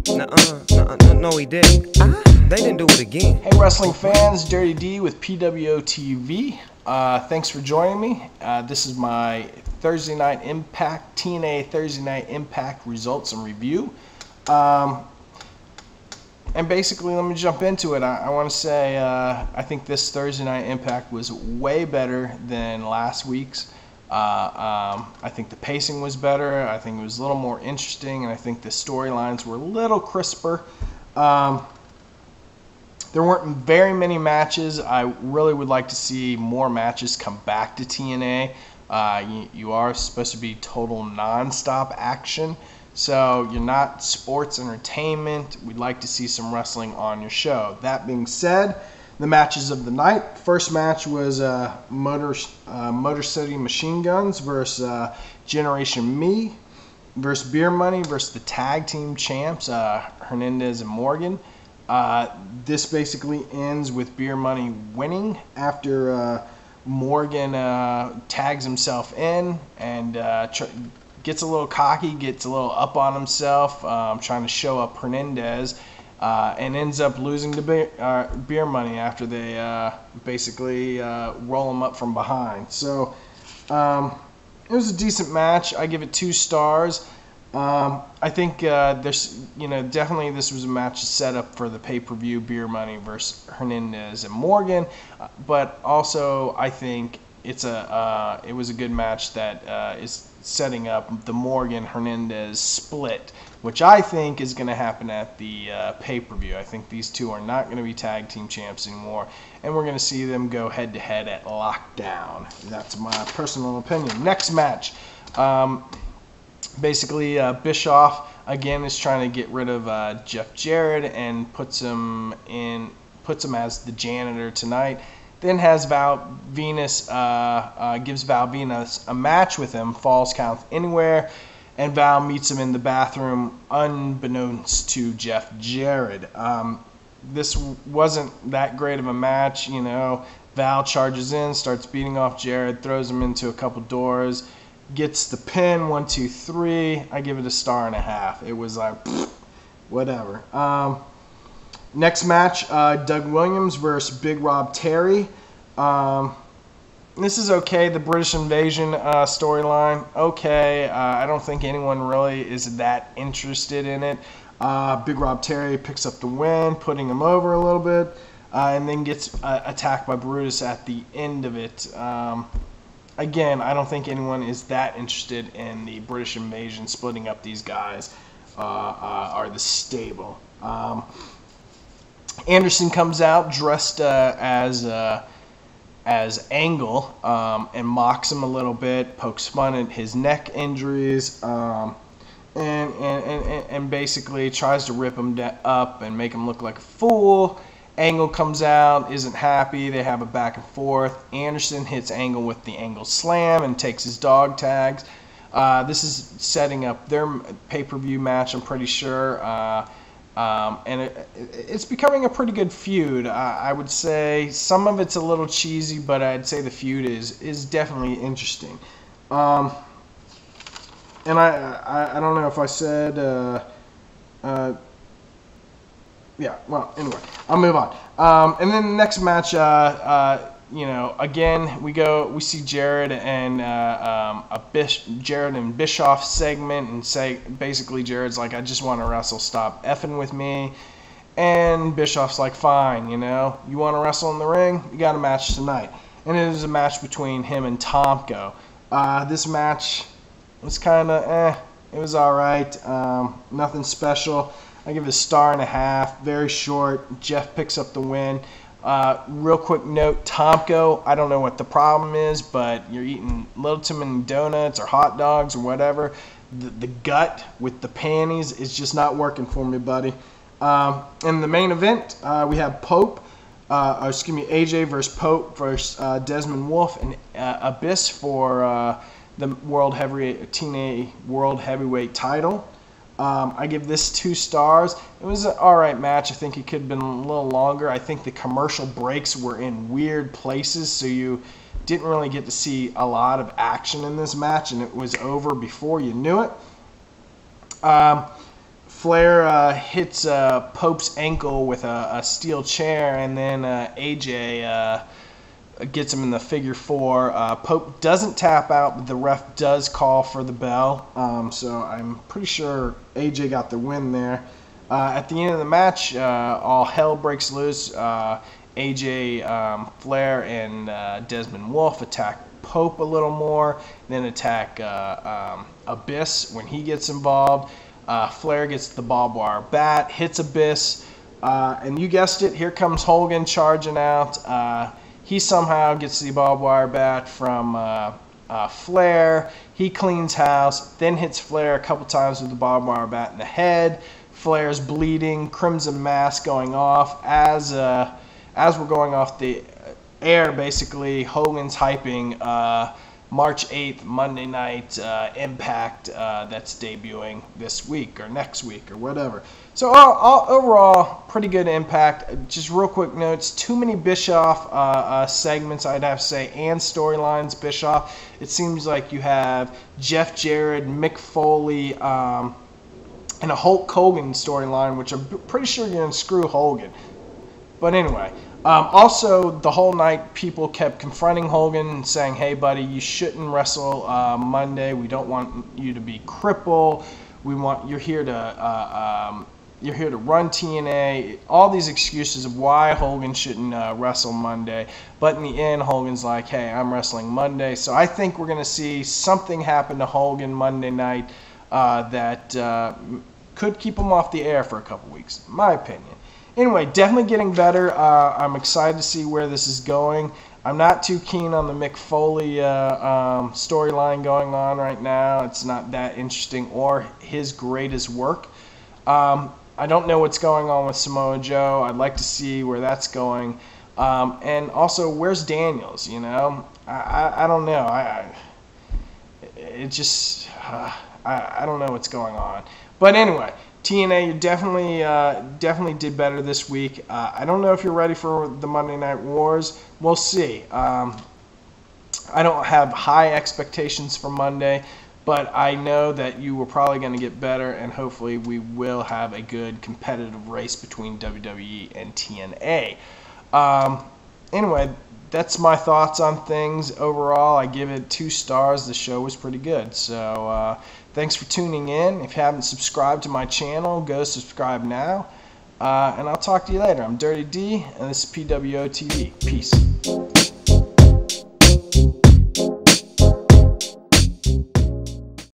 No, he didn't. They didn't do it again. Hey, wrestling fans, Dirty D with PWOTV. Thanks for joining me. This is my Thursday Night Impact, TNA Thursday Night Impact results and review. And basically, let me jump into it. I want to say I think this Thursday Night Impact was way better than last week's. I think the pacing was better. I think it was a little more interesting, and I think the storylines were a little crisper. There weren't very many matches. I really would like to see more matches come back to TNA. You are supposed to be total non-stop action, so you're not sports entertainment. We'd like to see some wrestling on your show. That being said, the matches of the night. First match was Motor City Machine Guns versus Generation Me versus Beer Money versus the tag team champs, Hernandez and Morgan. This basically ends with Beer Money winning after Morgan tags himself in and gets a little cocky, gets a little up on himself, trying to show up Hernandez, and ends up losing to Beer Money after they basically roll him up from behind. So it was a decent match. I give it 2 stars. I think there's, definitely this was a match set up for the pay-per-view, Beer Money versus Hernandez and Morgan, but also I think it was a good match that is setting up the Morgan-Hernandez split, which I think is going to happen at the pay-per-view. I think these two are not going to be tag team champs anymore, and we're going to see them go head-to-head at Lockdown. That's my personal opinion. Next match. Basically, Bischoff again is trying to get rid of Jeff Jarrett and puts him as the janitor tonight. Then has VENIS gives VENIS a match with him, Falls Count Anywhere, and Val meets him in the bathroom unbeknownst to Jeff Jarrett. This wasn't that great of a match, Val charges in, starts beating off Jarrett, throws him into a couple doors. Gets the pin, 1, 2, 3. I give it a 1.5 stars. It was like, whatever. Next match, Doug Williams versus Big Rob Terry. This is okay. The British Invasion storyline, okay. I don't think anyone really is that interested in it. Big Rob Terry picks up the win, putting him over a little bit, and then gets attacked by Brutus at the end of it. Again, I don't think anyone is that interested in the British Invasion splitting up these guys or the stable. Anderson comes out dressed as Angle and mocks him a little bit, pokes fun at his neck injuries, and basically tries to rip him up and make him look like a fool. Angle comes out, isn't happy. They have a back and forth. Anderson hits Angle with the Angle Slam and takes his dog tags. This is setting up their pay-per-view match, I'm pretty sure. And it's becoming a pretty good feud. I would say some of it's a little cheesy, but I'd say the feud is definitely interesting. And I don't know if I said... yeah, well, anyway, I'll move on. And then the next match, again, we see Jarrett and Jarrett and Bischoff segment, and basically Jarrett's like, I just want to wrestle, stop effing with me. And Bischoff's like, fine, you want to wrestle in the ring, you got a match tonight. And it was a match between him and TOMKO. This match was kind of it was all right, nothing special. I give it a 1.5 stars, very short. Jeff picks up the win. Real quick note, TOMKO, I don't know what the problem is, but you're eating little too many donuts or hot dogs or whatever. The gut with the panties is just not working for me, buddy. In the main event, we have AJ versus Pope versus Desmond Wolfe and Abyss for the TNA World Heavyweight title. I give this 2 stars. It was an alright match. I think it could have been a little longer. I think the commercial breaks were in weird places, so you didn't really get to see a lot of action in this match, and it was over before you knew it. Flair hits Pope's ankle with a steel chair, and then AJ gets him in the figure 4. Pope doesn't tap out, but the ref does call for the bell. So I'm pretty sure AJ got the win there. At the end of the match, all hell breaks loose. AJ, Flair, and Desmond Wolfe attack Pope a little more, then attack Abyss when he gets involved. Flair gets the barbed wire bat, hits Abyss, and you guessed it, here comes Hogan charging out. He somehow gets the barbed wire bat from Flair. He cleans house, then hits Flair a couple times with the barbed wire bat in the head. Flair's bleeding, Crimson Mask going off. As we're going off the air, basically, Hogan's hyping March 8th, Monday Night Impact that's debuting this week or next week or whatever. So overall, pretty good Impact. Just real quick notes, too many Bischoff segments, I'd have to say, and storylines. Bischoff, it seems like you have Jeff Jarrett, Mick Foley, and a Hulk Hogan storyline, which I'm pretty sure you're going to screw Hogan. But anyway, also the whole night people kept confronting Hogan and saying, hey buddy, you shouldn't wrestle Monday. We don't want you to be crippled. You're here to run TNA. All these excuses of why Hogan shouldn't wrestle Monday. But in the end, Hogan's like, hey, I'm wrestling Monday. So I think we're going to see something happen to Hogan Monday night that could keep him off the air for a couple weeks, in my opinion. Anyway, definitely getting better. I'm excited to see where this is going. I'm not too keen on the Mick Foley storyline going on right now. It's not that interesting or his greatest work. I don't know what's going on with Samoa Joe. I'd like to see where that's going. And also, where's Daniels? You know, I don't know. I don't know what's going on. But anyway, TNA, you definitely did better this week. I don't know if you're ready for the Monday Night Wars. We'll see. I don't have high expectations for Monday, but I know that you were probably going to get better, and hopefully we will have a good competitive race between WWE and TNA. Anyway, that's my thoughts on things. Overall, I give it 2 stars. The show was pretty good. So thanks for tuning in. If you haven't subscribed to my channel, go subscribe now. And I'll talk to you later. I'm Dirty D, and this is PWO TV. Peace.